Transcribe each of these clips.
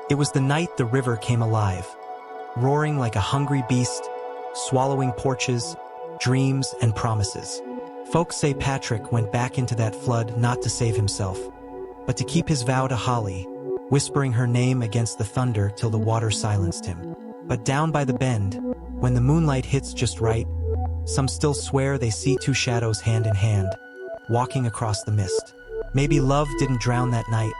It was the night the river came alive, roaring like a hungry beast, swallowing porches, dreams, and promises. Folks say Patrick went back into that flood not to save himself, but to keep his vow to Holly, whispering her name against the thunder till the water silenced him. But down by the bend, when the moonlight hits just right, some still swear they see two shadows hand in hand, walking across the mist. Maybe love didn't drown that night.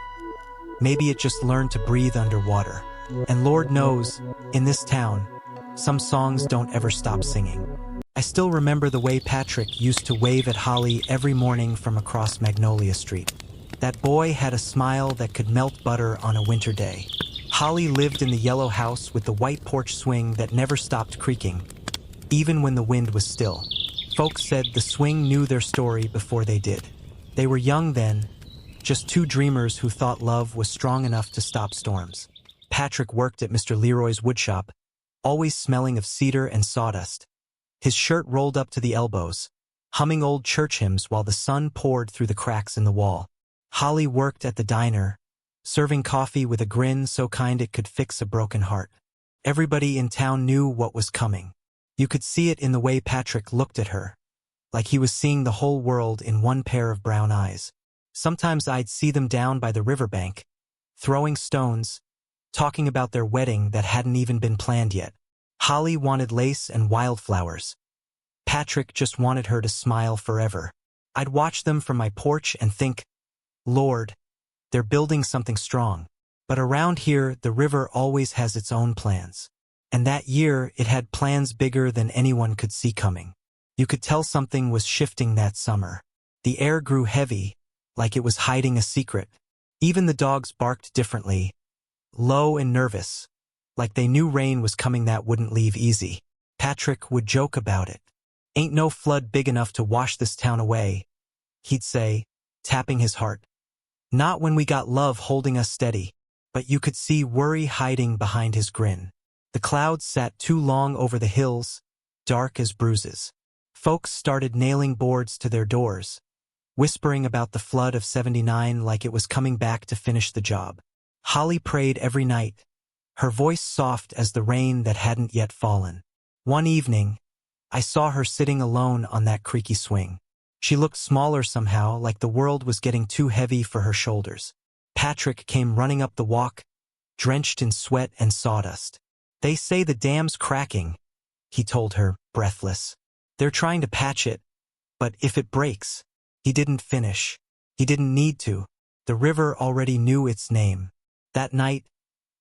Maybe it just learned to breathe underwater. And Lord knows, in this town, some songs don't ever stop singing. I still remember the way Patrick used to wave at Holly every morning from across Magnolia Street. That boy had a smile that could melt butter on a winter day. Holly lived in the yellow house with the white porch swing that never stopped creaking, even when the wind was still. Folks said the swing knew their story before they did. They were young then, just two dreamers who thought love was strong enough to stop storms. Patrick worked at Mr. Leroy's woodshop, always smelling of cedar and sawdust. His shirt rolled up to the elbows, humming old church hymns while the sun poured through the cracks in the wall. Holly worked at the diner, serving coffee with a grin so kind it could fix a broken heart. Everybody in town knew what was coming. You could see it in the way Patrick looked at her, like he was seeing the whole world in one pair of brown eyes. Sometimes I'd see them down by the riverbank, throwing stones, talking about their wedding that hadn't even been planned yet. Holly wanted lace and wildflowers. Patrick just wanted her to smile forever. I'd watch them from my porch and think, Lord, they're building something strong. But around here, the river always has its own plans. And that year, it had plans bigger than anyone could see coming. You could tell something was shifting that summer. The air grew heavy, like it was hiding a secret. Even the dogs barked differently, low and nervous, like they knew rain was coming that wouldn't leave easy. Patrick would joke about it. Ain't no flood big enough to wash this town away, he'd say, tapping his heart. Not when we got love holding us steady. But you could see worry hiding behind his grin. The clouds sat too long over the hills, dark as bruises. Folks started nailing boards to their doors, whispering about the flood of '79 like it was coming back to finish the job. Holly prayed every night, her voice soft as the rain that hadn't yet fallen. One evening, I saw her sitting alone on that creaky swing. She looked smaller somehow, like the world was getting too heavy for her shoulders. Patrick came running up the walk, drenched in sweat and sawdust. They say the dam's cracking, he told her, breathless. They're trying to patch it, but if it breaks, he didn't finish. He didn't need to. The river already knew its name. That night,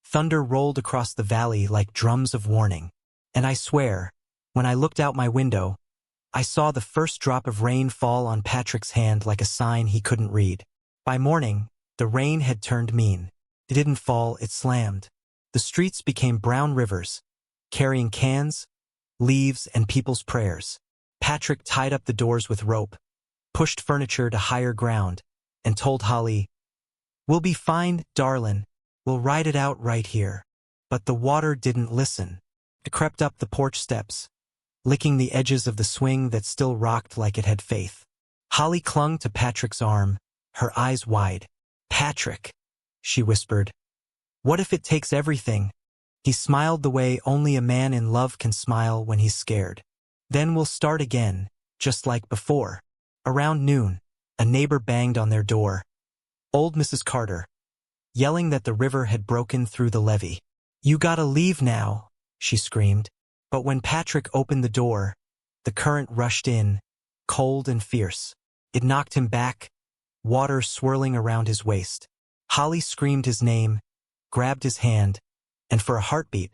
thunder rolled across the valley like drums of warning. And I swear, when I looked out my window, I saw the first drop of rain fall on Patrick's hand like a sign he couldn't read. By morning, the rain had turned mean. It didn't fall, it slammed. The streets became brown rivers, carrying cans, leaves, and people's prayers. Patrick tied up the doors with rope, pushed furniture to higher ground, and told Holly, "We'll be fine, darlin'. We'll ride it out right here." But the water didn't listen. It crept up the porch steps, licking the edges of the swing that still rocked like it had faith. Holly clung to Patrick's arm, her eyes wide. "Patrick," she whispered, "what if it takes everything?" He smiled the way only a man in love can smile when he's scared. "Then we'll start again, just like before." Around noon, a neighbor banged on their door. Old Mrs. Carter, yelling that the river had broken through the levee. "You gotta leave now," she screamed. But when Patrick opened the door, the current rushed in, cold and fierce. It knocked him back, water swirling around his waist. Holly screamed his name, grabbed his hand, and for a heartbeat,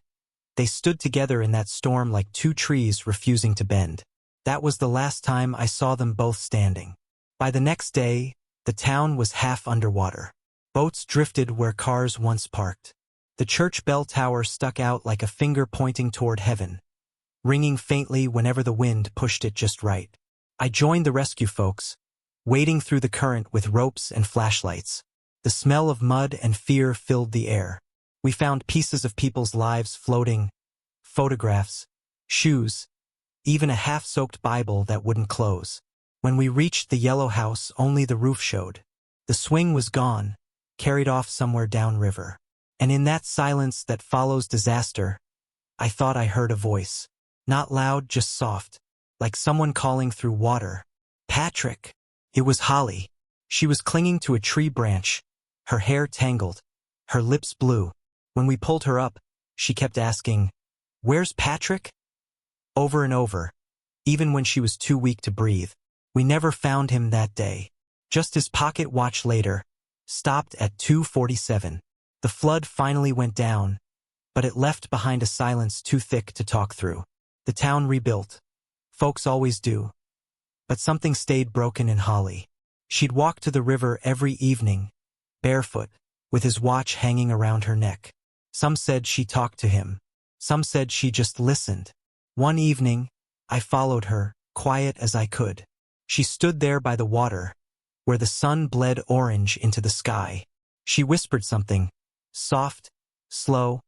they stood together in that storm like two trees refusing to bend. That was the last time I saw them both standing. By the next day, the town was half underwater. Boats drifted where cars once parked. The church bell tower stuck out like a finger pointing toward heaven, ringing faintly whenever the wind pushed it just right. I joined the rescue folks, wading through the current with ropes and flashlights. The smell of mud and fear filled the air. We found pieces of people's lives floating, photographs, shoes, even a half-soaked Bible that wouldn't close. When we reached the yellow house, only the roof showed. The swing was gone, carried off somewhere downriver. And in that silence that follows disaster, I thought I heard a voice. Not loud, just soft, like someone calling through water. Patrick! It was Holly. She was clinging to a tree branch, her hair tangled, her lips blue. When we pulled her up, she kept asking, "Where's Patrick?" Over and over, even when she was too weak to breathe. We never found him that day. Just his pocket watch later, stopped at 2:47. The flood finally went down, but it left behind a silence too thick to talk through. The town rebuilt. Folks always do. But something stayed broken in Holly. She'd walk to the river every evening, barefoot, with his watch hanging around her neck. Some said she talked to him. Some said she just listened. One evening, I followed her, quiet as I could. She stood there by the water, where the sun bled orange into the sky. She whispered something, soft, slow,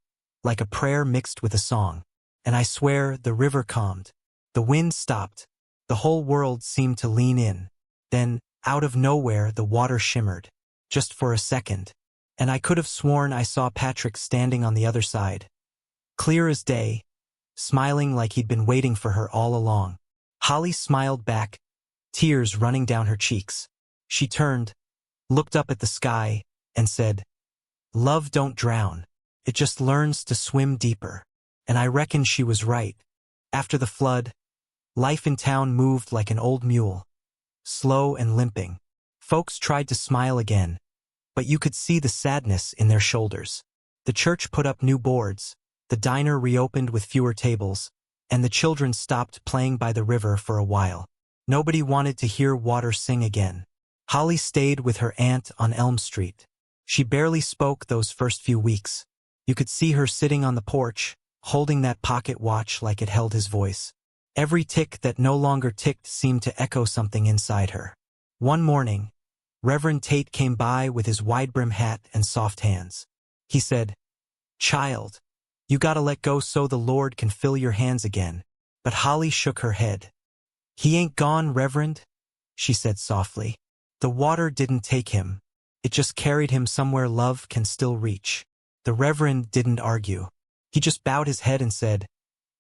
like a prayer mixed with a song. And I swear the river calmed. The wind stopped. The whole world seemed to lean in. Then, out of nowhere, the water shimmered. Just for a second. And I could have sworn I saw Patrick standing on the other side. Clear as day, smiling like he'd been waiting for her all along. Holly smiled back, tears running down her cheeks. She turned, looked up at the sky, and said, "Love don't drown. It just learns to swim deeper." And I reckon she was right. After the flood, life in town moved like an old mule, slow and limping. Folks tried to smile again, but you could see the sadness in their shoulders. The church put up new boards, the diner reopened with fewer tables, and the children stopped playing by the river for a while. Nobody wanted to hear water sing again. Holly stayed with her aunt on Elm Street. She barely spoke those first few weeks. You could see her sitting on the porch, holding that pocket watch like it held his voice. Every tick that no longer ticked seemed to echo something inside her. One morning, Reverend Tate came by with his wide-brim hat and soft hands. He said, "Child, you gotta let go so the Lord can fill your hands again." But Holly shook her head. "He ain't gone, Reverend," she said softly. "The water didn't take him. It just carried him somewhere love can still reach." The Reverend didn't argue. He just bowed his head and said,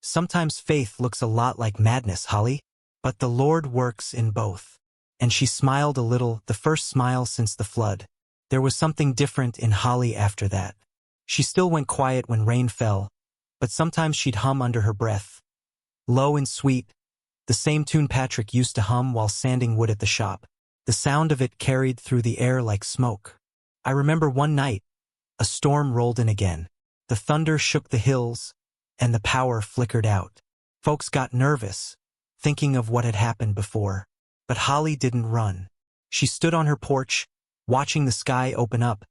"Sometimes faith looks a lot like madness, Holly, but the Lord works in both." And she smiled a little, the first smile since the flood. There was something different in Holly after that. She still went quiet when rain fell, but sometimes she'd hum under her breath. Low and sweet, the same tune Patrick used to hum while sanding wood at the shop. The sound of it carried through the air like smoke. I remember one night, a storm rolled in again. The thunder shook the hills, and the power flickered out. Folks got nervous, thinking of what had happened before. But Holly didn't run. She stood on her porch, watching the sky open up,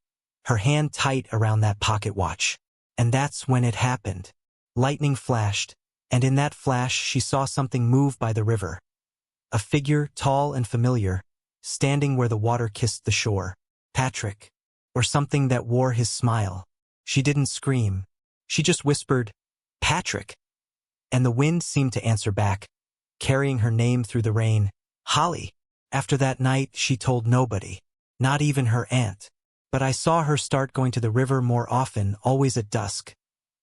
her hand tight around that pocket watch. And that's when it happened. Lightning flashed, and in that flash she saw something move by the river. A figure, tall and familiar, standing where the water kissed the shore. Patrick, or something that wore his smile. She didn't scream. She just whispered, "Patrick." And the wind seemed to answer back, carrying her name through the rain. Holly. After that night, she told nobody, not even her aunt. But I saw her start going to the river more often, always at dusk,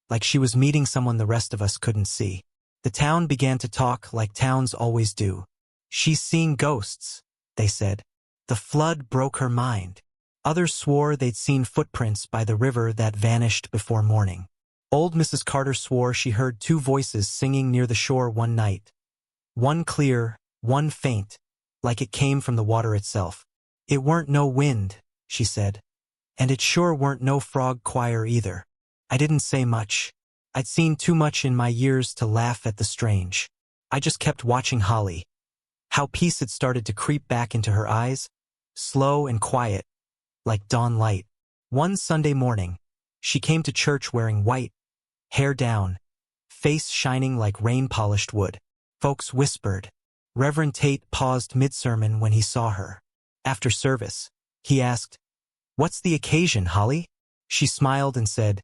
like she was meeting someone the rest of us couldn't see. The town began to talk like towns always do. "She's seeing ghosts," they said. The flood broke her mind. Others swore they'd seen footprints by the river that vanished before morning. Old Mrs. Carter swore she heard two voices singing near the shore one night. One clear, one faint, like it came from the water itself. "It weren't no wind," she said. "And it sure weren't no frog choir either." I didn't say much. I'd seen too much in my years to laugh at the strange. I just kept watching Holly. How peace had started to creep back into her eyes, slow and quiet, like dawn light. One Sunday morning, she came to church wearing white, hair down, face shining like rain-polished wood. Folks whispered. Reverend Tate paused mid-sermon when he saw her. After service, he asked, "What's the occasion, Holly?" She smiled and said,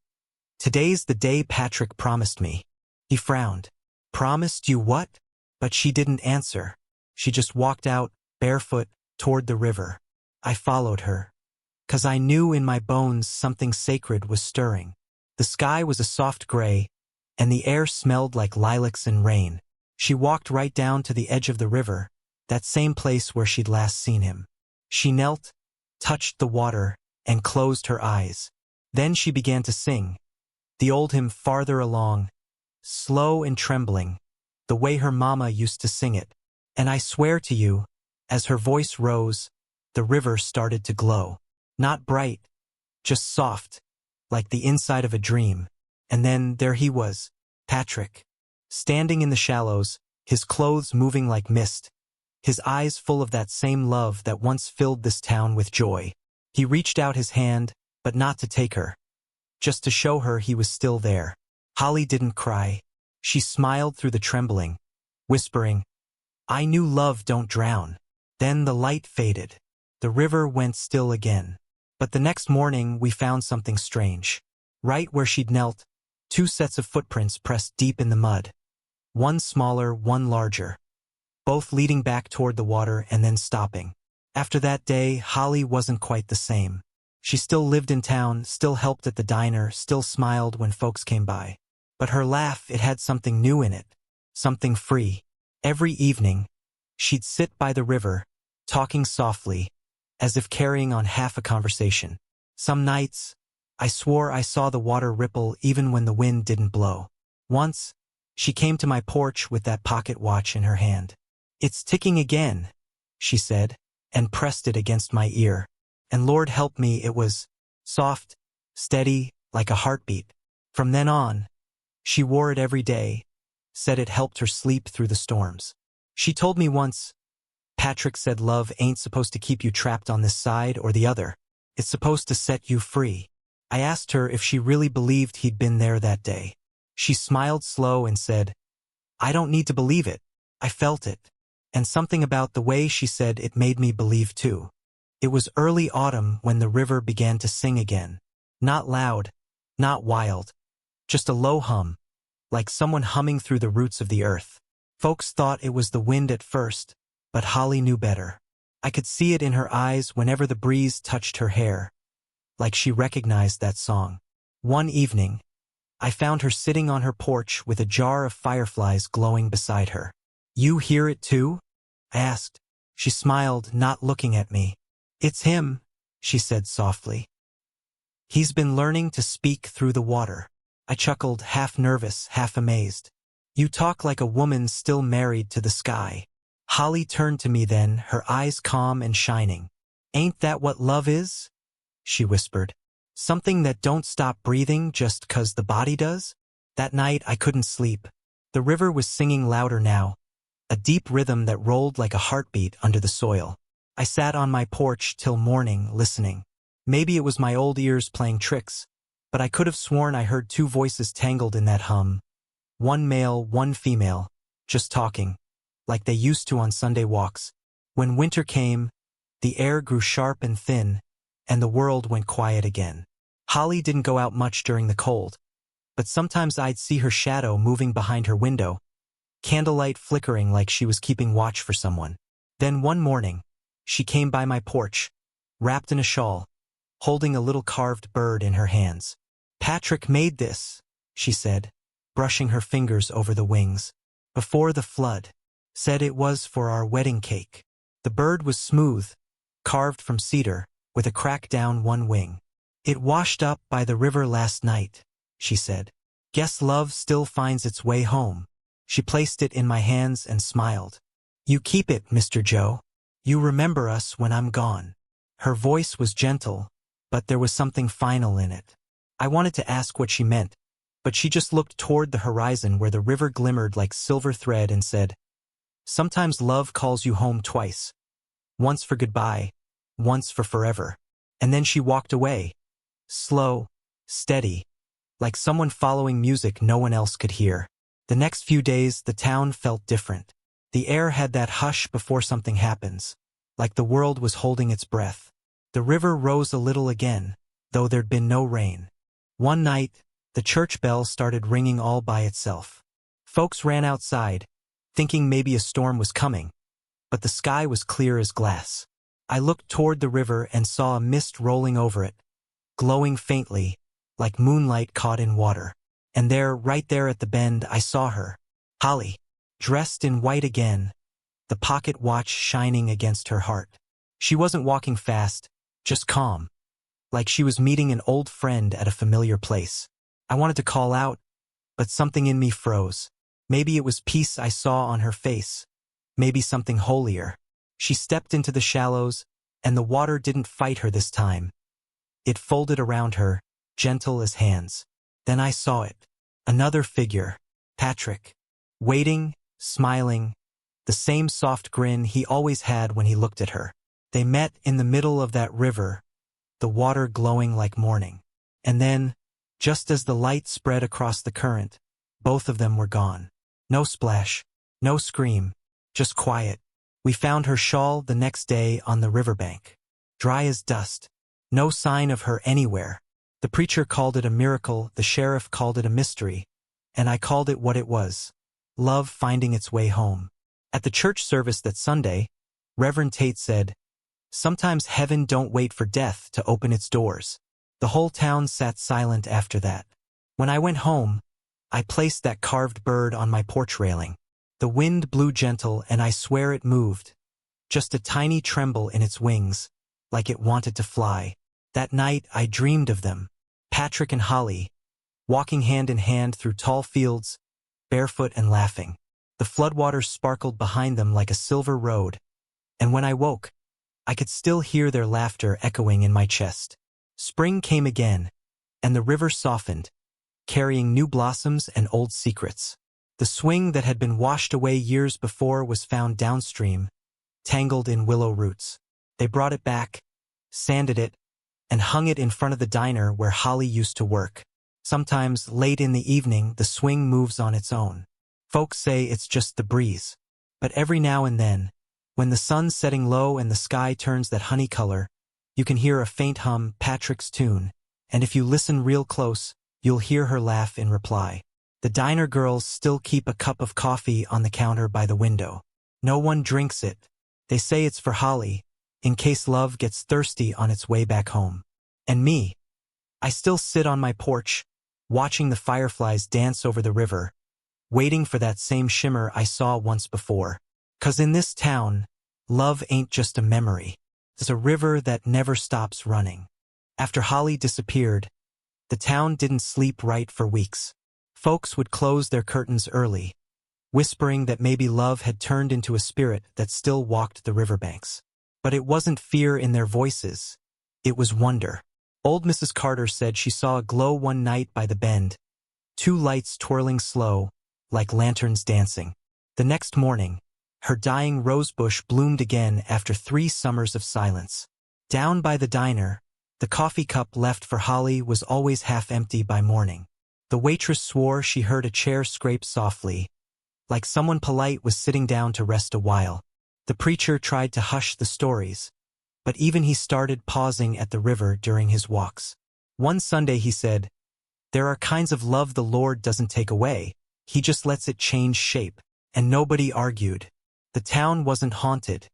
"Today's the day Patrick promised me." He frowned. "Promised you what?" But she didn't answer. She just walked out, barefoot, toward the river. I followed her. 'cause I knew in my bones something sacred was stirring. The sky was a soft gray, and the air smelled like lilacs and rain. She walked right down to the edge of the river, that same place where she'd last seen him. She knelt, touched the water, and closed her eyes. Then she began to sing, the old hymn farther along, slow and trembling, the way her mama used to sing it. And I swear to you, as her voice rose, the river started to glow. Not bright, just soft, like the inside of a dream. And then there he was, Patrick, standing in the shallows, his clothes moving like mist, his eyes full of that same love that once filled this town with joy. He reached out his hand, but not to take her, just to show her he was still there. Holly didn't cry. She smiled through the trembling, whispering, "I knew love don't drown." Then the light faded. The river went still again. But the next morning we found something strange. Right where she'd knelt, two sets of footprints pressed deep in the mud. One smaller, one larger, both leading back toward the water and then stopping. After that day, Holly wasn't quite the same. She still lived in town, still helped at the diner, still smiled when folks came by. But her laugh, it had something new in it, something free. Every evening, she'd sit by the river, talking softly, as if carrying on half a conversation. Some nights, I swore I saw the water ripple even when the wind didn't blow. Once, she came to my porch with that pocket watch in her hand. "It's ticking again," she said, and pressed it against my ear. And Lord help me, it was soft, steady, like a heartbeat. From then on, she wore it every day, said it helped her sleep through the storms. She told me once, "Patrick said love ain't supposed to keep you trapped on this side or the other. It's supposed to set you free." I asked her if she really believed he'd been there that day. She smiled slow and said, "I don't need to believe it. I felt it." And something about the way she said it made me believe too. It was early autumn when the river began to sing again. Not loud, not wild, just a low hum, like someone humming through the roots of the earth. Folks thought it was the wind at first, but Holly knew better. I could see it in her eyes whenever the breeze touched her hair, like she recognized that song. One evening, I found her sitting on her porch with a jar of fireflies glowing beside her. "You hear it too?" I asked. She smiled, not looking at me. "It's him," she said softly. "He's been learning to speak through the water." I chuckled, half nervous, half amazed. "You talk like a woman still married to the sky." Holly turned to me then, her eyes calm and shining. "Ain't that what love is?" she whispered. "Something that don't stop breathing just 'cause the body does?" That night I couldn't sleep. The river was singing louder now, a deep rhythm that rolled like a heartbeat under the soil. I sat on my porch till morning, listening. Maybe it was my old ears playing tricks, but I could have sworn I heard two voices tangled in that hum. One male, one female, just talking, like they used to on Sunday walks. When winter came, the air grew sharp and thin, and the world went quiet again. Holly didn't go out much during the cold, but sometimes I'd see her shadow moving behind her window, candlelight flickering like she was keeping watch for someone. Then one morning, she came by my porch, wrapped in a shawl, holding a little carved bird in her hands. "Patrick made this," she said, brushing her fingers over the wings. "Before the flood. Said it was for our wedding cake." The bird was smooth, carved from cedar, with a crack down one wing. "It washed up by the river last night," she said. "Guess love still finds its way home." She placed it in my hands and smiled. "You keep it, Mr. Joe. You remember us when I'm gone." Her voice was gentle, but there was something final in it. I wanted to ask what she meant, but she just looked toward the horizon where the river glimmered like silver thread and said, "Sometimes love calls you home twice. Once for goodbye, once for forever." And then she walked away, slow, steady, like someone following music no one else could hear. The next few days, the town felt different. The air had that hush before something happens, like the world was holding its breath. The river rose a little again, though there'd been no rain. One night, the church bell started ringing all by itself. Folks ran outside, thinking maybe a storm was coming, but the sky was clear as glass. I looked toward the river and saw a mist rolling over it, glowing faintly, like moonlight caught in water. And there, right there at the bend, I saw her, Holly, dressed in white again, the pocket watch shining against her heart. She wasn't walking fast, just calm, like she was meeting an old friend at a familiar place. I wanted to call out, but something in me froze. Maybe it was peace I saw on her face, maybe something holier. She stepped into the shallows, and the water didn't fight her this time. It folded around her, gentle as hands. Then I saw it. Another figure, Patrick, waiting, smiling, the same soft grin he always had when he looked at her. They met in the middle of that river, the water glowing like morning. And then, just as the light spread across the current, both of them were gone. No splash, no scream, just quiet. We found her shawl the next day on the riverbank, dry as dust. No sign of her anywhere. The preacher called it a miracle, the sheriff called it a mystery, and I called it what it was: love finding its way home. At the church service that Sunday, Reverend Tate said, "Sometimes heaven don't wait for death to open its doors." The whole town sat silent after that. When I went home, I placed that carved bird on my porch railing. The wind blew gentle, and I swear it moved, just a tiny tremble in its wings, like it wanted to fly. That night I dreamed of them, Patrick and Holly, walking hand in hand through tall fields, barefoot and laughing. The floodwaters sparkled behind them like a silver road, and when I woke, I could still hear their laughter echoing in my chest. Spring came again, and the river softened, carrying new blossoms and old secrets. The swing that had been washed away years before was found downstream, tangled in willow roots. They brought it back, sanded it, and hung it in front of the diner where Holly used to work. Sometimes, late in the evening, the swing moves on its own. Folks say it's just the breeze. But every now and then, when the sun's setting low and the sky turns that honey color, you can hear a faint hum, Patrick's tune, and if you listen real close, you'll hear her laugh in reply. The diner girls still keep a cup of coffee on the counter by the window. No one drinks it. They say it's for Holly, in case love gets thirsty on its way back home. And me, I still sit on my porch, watching the fireflies dance over the river, waiting for that same shimmer I saw once before. 'Cause in this town, love ain't just a memory. It's a river that never stops running. After Holly disappeared, the town didn't sleep right for weeks. Folks would close their curtains early, whispering that maybe love had turned into a spirit that still walked the riverbanks. But it wasn't fear in their voices. It was wonder. Old Mrs. Carter said she saw a glow one night by the bend, 2 lights twirling slow, like lanterns dancing. The next morning, her dying rosebush bloomed again after 3 summers of silence. Down by the diner, the coffee cup left for Holly was always half empty by morning. The waitress swore she heard a chair scrape softly, like someone polite was sitting down to rest a while. The preacher tried to hush the stories, but even he started pausing at the river during his walks. One Sunday he said, "There are kinds of love the Lord doesn't take away, he just lets it change shape." And nobody argued. The town wasn't haunted.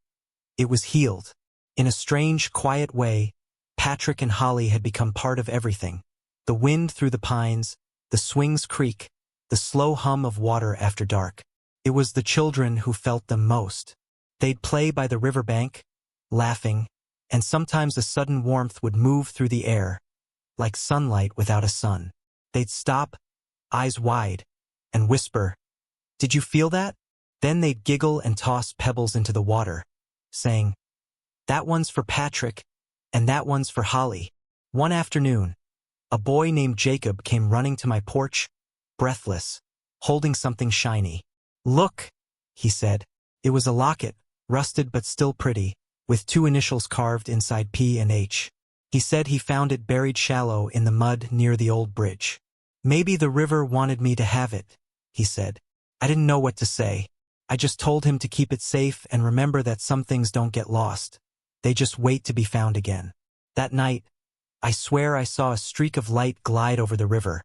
It was healed. In a strange, quiet way, Patrick and Holly had become part of everything. The wind through the pines, the swing's creak, the slow hum of water after dark. It was the children who felt them most. They'd play by the riverbank, laughing, and sometimes a sudden warmth would move through the air, like sunlight without a sun. They'd stop, eyes wide, and whisper, "Did you feel that?" Then they'd giggle and toss pebbles into the water, saying, "That one's for Patrick, and that one's for Holly." One afternoon, a boy named Jacob came running to my porch, breathless, holding something shiny. "Look," he said. It was a locket, rusted but still pretty, with 2 initials carved inside P and H. He said he found it buried shallow in the mud near the old bridge. "Maybe the river wanted me to have it," he said. I didn't know what to say. I just told him to keep it safe and remember that some things don't get lost. They just wait to be found again. That night, I swear I saw a streak of light glide over the river.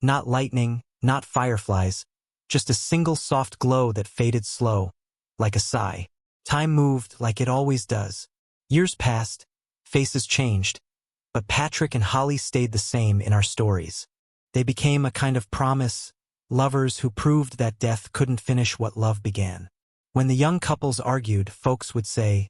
Not lightning, not fireflies, just a single soft glow that faded slow, like a sigh. Time moved like it always does. Years passed, faces changed, but Patrick and Holly stayed the same in our stories. They became a kind of promise, lovers who proved that death couldn't finish what love began. When the young couples argued, folks would say,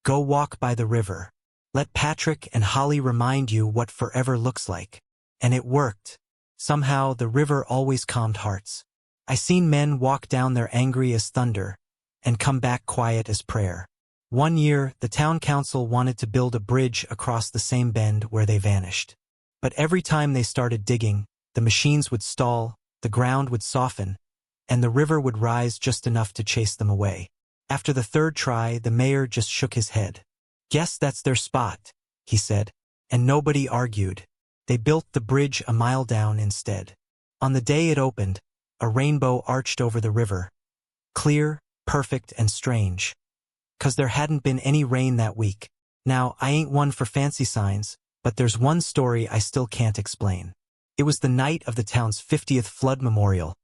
"Go walk by the river. Let Patrick and Holly remind you what forever looks like." And it worked. Somehow, the river always calmed hearts. I seen men walk down there angry as thunder, and come back quiet as prayer. One year, the town council wanted to build a bridge across the same bend where they vanished. But every time they started digging, the machines would stall, the ground would soften, and the river would rise just enough to chase them away. After the third try, the mayor just shook his head. "Guess that's their spot," he said, and nobody argued. They built the bridge a mile down instead. On the day it opened, a rainbow arched over the river. Clear, perfect, and strange. 'Cause there hadn't been any rain that week. Now, I ain't one for fancy signs, but there's one story I still can't explain. It was the night of the town's 50th flood memorial.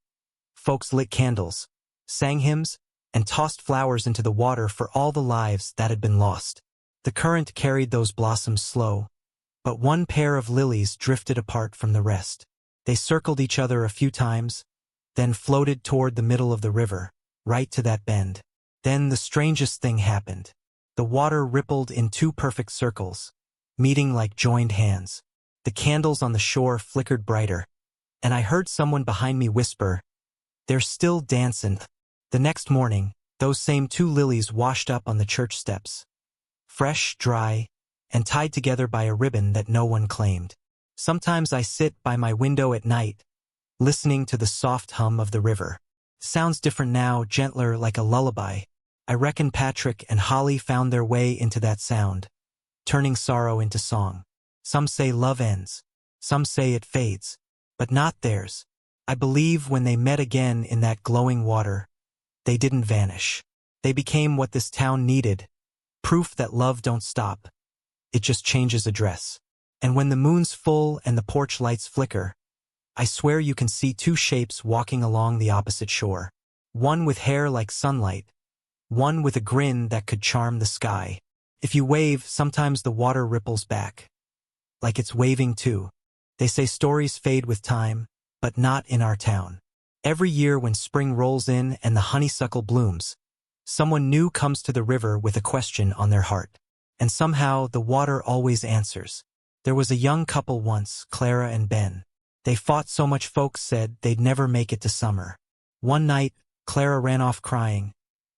Folks lit candles, sang hymns, and tossed flowers into the water for all the lives that had been lost. The current carried those blossoms slow, but one pair of lilies drifted apart from the rest. They circled each other a few times, then floated toward the middle of the river, right to that bend. Then the strangest thing happened. The water rippled in two perfect circles, meeting like joined hands. The candles on the shore flickered brighter, and I heard someone behind me whisper, "They're still dancin'." The next morning, those same two lilies washed up on the church steps. Fresh, dry, and tied together by a ribbon that no one claimed. Sometimes I sit by my window at night, listening to the soft hum of the river. Sounds different now, gentler, like a lullaby. I reckon Patrick and Holly found their way into that sound, turning sorrow into song. Some say love ends, some say it fades, but not theirs. I believe when they met again in that glowing water, they didn't vanish. They became what this town needed, proof that love don't stop. It just changes address. And when the moon's full and the porch lights flicker, I swear you can see two shapes walking along the opposite shore. One with hair like sunlight, one with a grin that could charm the sky. If you wave, sometimes the water ripples back, like it's waving too. They say stories fade with time, but not in our town. Every year when spring rolls in and the honeysuckle blooms, someone new comes to the river with a question on their heart. And somehow the water always answers. There was a young couple once, Clara and Ben. They fought so much folks said they'd never make it to summer. One night, Clara ran off crying,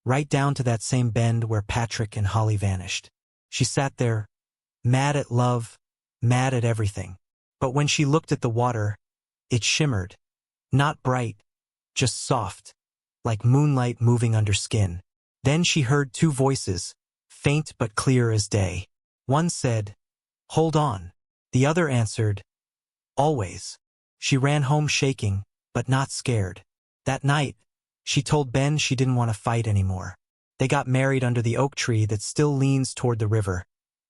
right down to that same bend where Patrick and Holly vanished. She sat there, mad at love, mad at everything. But when she looked at the water, it shimmered. Not bright, just soft, like moonlight moving under skin. Then she heard two voices, faint but clear as day. One said, "Hold on." The other answered, "Always." She ran home shaking, but not scared. That night, she told Ben she didn't want to fight anymore. They got married under the oak tree that still leans toward the river,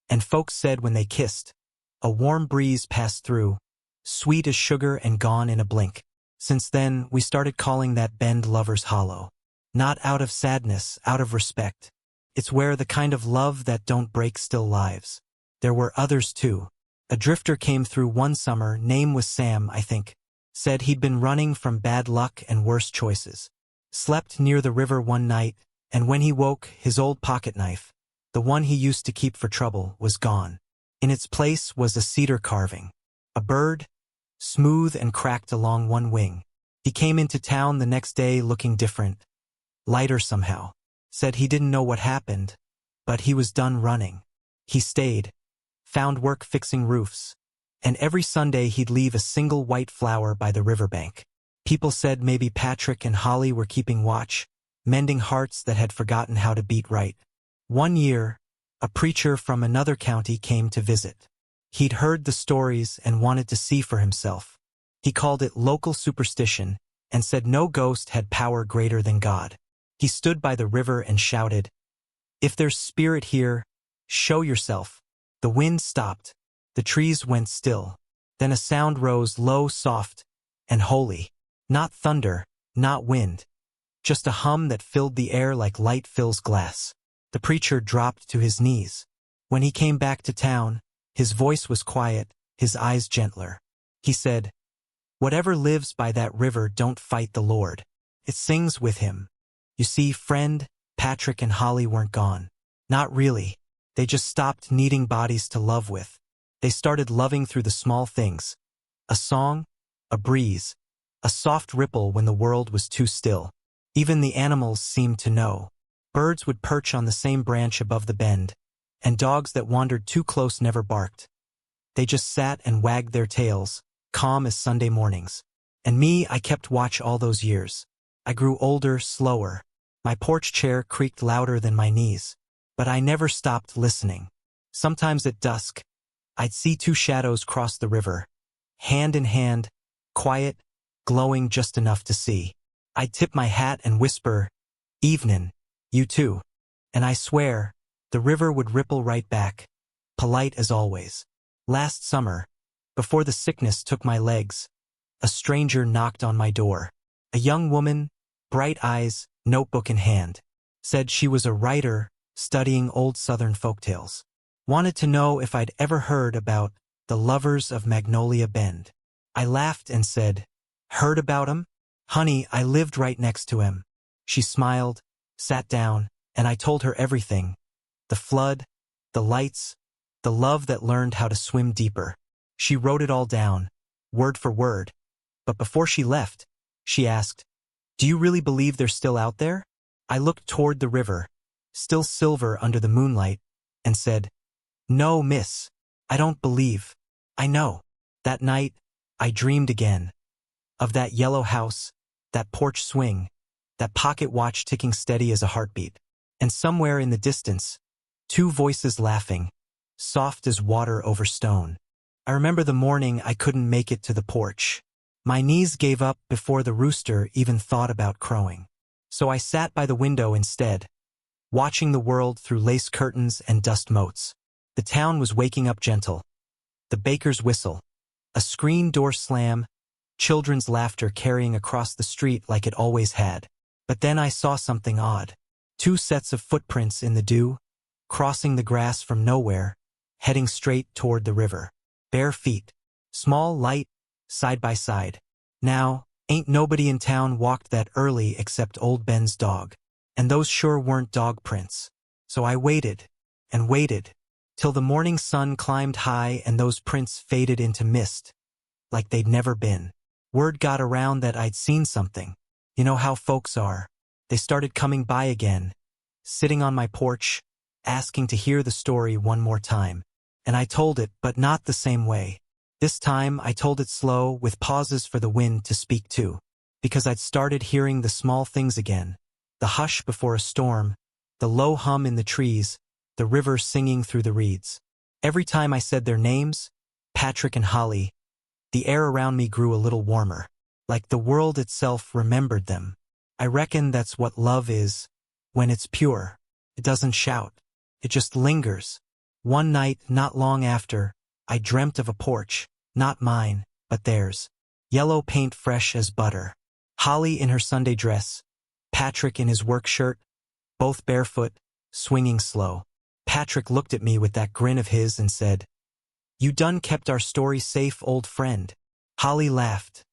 and folks said when they kissed, a warm breeze passed through, sweet as sugar and gone in a blink. Since then, we started calling that bend Lover's Hollow. Not out of sadness, out of respect. It's where the kind of love that don't break still lives. There were others too. A drifter came through one summer, name was Sam, I think. Said he'd been running from bad luck and worse choices. Slept near the river one night, and when he woke, his old pocket knife, the one he used to keep for trouble, was gone. In its place was a cedar carving. A bird, smooth and cracked along one wing. He came into town the next day looking different, lighter somehow. Said he didn't know what happened, but he was done running. He stayed, found work fixing roofs, and every Sunday he'd leave a single white flower by the riverbank. People said maybe Patrick and Holly were keeping watch, mending hearts that had forgotten how to beat right. One year, a preacher from another county came to visit. He'd heard the stories and wanted to see for himself. He called it local superstition and said no ghost had power greater than God. He stood by the river and shouted, "If there's spirit here, show yourself." The wind stopped. The trees went still. Then a sound rose low, soft, and holy. Not thunder, not wind. Just a hum that filled the air like light fills glass. The preacher dropped to his knees. When he came back to town, his voice was quiet, his eyes gentler. He said, "Whatever lives by that river don't fight the Lord. It sings with him." You see, friend, Patrick and Holly weren't gone. Not really. They just stopped needing bodies to love with. They started loving through the small things. A song, a breeze, a soft ripple when the world was too still. Even the animals seemed to know. Birds would perch on the same branch above the bend, and dogs that wandered too close never barked. They just sat and wagged their tails, calm as Sunday mornings. And me, I kept watch all those years. I grew older, slower. My porch chair creaked louder than my knees. But I never stopped listening. Sometimes at dusk, I'd see two shadows cross the river, hand in hand, quiet, glowing just enough to see. I'd tip my hat and whisper, "Evenin', you too." And I swear, the river would ripple right back, polite as always. Last summer, before the sickness took my legs, a stranger knocked on my door. A young woman, bright eyes, notebook in hand, said she was a writer studying old Southern folktales. Wanted to know if I'd ever heard about the lovers of Magnolia Bend. I laughed and said, "Heard about 'em? Honey, I lived right next to him." She smiled, sat down, and I told her everything. The flood, the lights, the love that learned how to swim deeper. She wrote it all down, word for word. But before she left, she asked, "Do you really believe they're still out there?" I looked toward the river, still silver under the moonlight, and said, "No, miss, I don't believe. I know." That night, I dreamed again. Of that yellow house, that porch swing, that pocket watch ticking steady as a heartbeat. And somewhere in the distance, two voices laughing, soft as water over stone. I remember the morning I couldn't make it to the porch. My knees gave up before the rooster even thought about crowing. So I sat by the window instead, watching the world through lace curtains and dust motes. The town was waking up gentle. The baker's whistle, a screen door slam, children's laughter carrying across the street like it always had. But then I saw something odd. Two sets of footprints in the dew, crossing the grass from nowhere, heading straight toward the river. Bare feet, small, light, side by side. Now, ain't nobody in town walked that early except old Ben's dog. And those sure weren't dog prints. So I waited, and waited, till the morning sun climbed high and those prints faded into mist, like they'd never been. Word got around that I'd seen something. You know how folks are. They started coming by again, sitting on my porch, asking to hear the story one more time. And I told it, but not the same way. This time I told it slow, with pauses for the wind to speak to. Because I'd started hearing the small things again. The hush before a storm, the low hum in the trees, the river singing through the reeds. Every time I said their names, Patrick and Holly, the air around me grew a little warmer, like the world itself remembered them. I reckon that's what love is, when it's pure. It doesn't shout. It just lingers. One night, not long after, I dreamt of a porch, not mine, but theirs. Yellow paint fresh as butter. Holly in her Sunday dress, Patrick in his work shirt, both barefoot, swinging slow. Patrick looked at me with that grin of his and said, "You done kept our story safe, old friend." Holly laughed,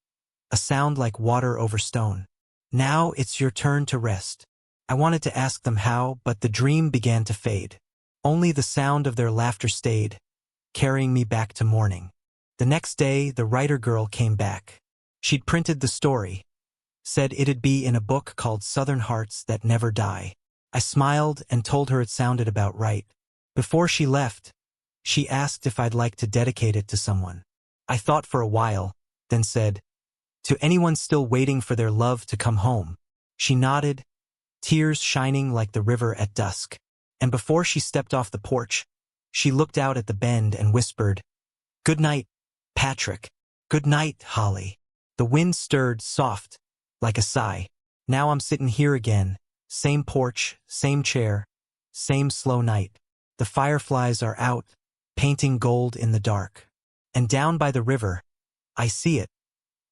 a sound like water over stone. "Now it's your turn to rest." I wanted to ask them how, but the dream began to fade. Only the sound of their laughter stayed, carrying me back to morning. The next day, the writer girl came back. She'd printed the story, said it'd be in a book called Southern Hearts That Never Die. I smiled and told her it sounded about right. Before she left, she asked if I'd like to dedicate it to someone. I thought for a while, then said, "To anyone still waiting for their love to come home." She nodded, tears shining like the river at dusk. And before she stepped off the porch, she looked out at the bend and whispered, "Good night, Patrick. Good night, Holly." The wind stirred soft, like a sigh. Now I'm sitting here again, same porch, same chair, same slow night. The fireflies are out, painting gold in the dark. And down by the river, I see it,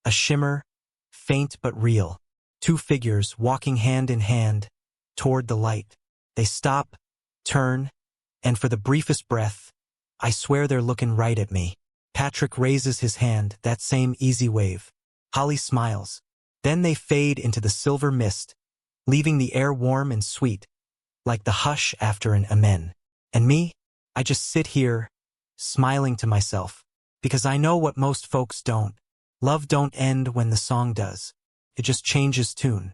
a shimmer, faint but real. Two figures walking hand in hand, toward the light. They stop, turn, And for the briefest breath, I swear they're looking right at me. Patrick raises his hand, that same easy wave. Holly smiles. Then they fade into the silver mist, leaving the air warm and sweet, like the hush after an amen. And me? I just sit here, smiling to myself, because I know what most folks don't. Love don't end when the song does. It just changes tune.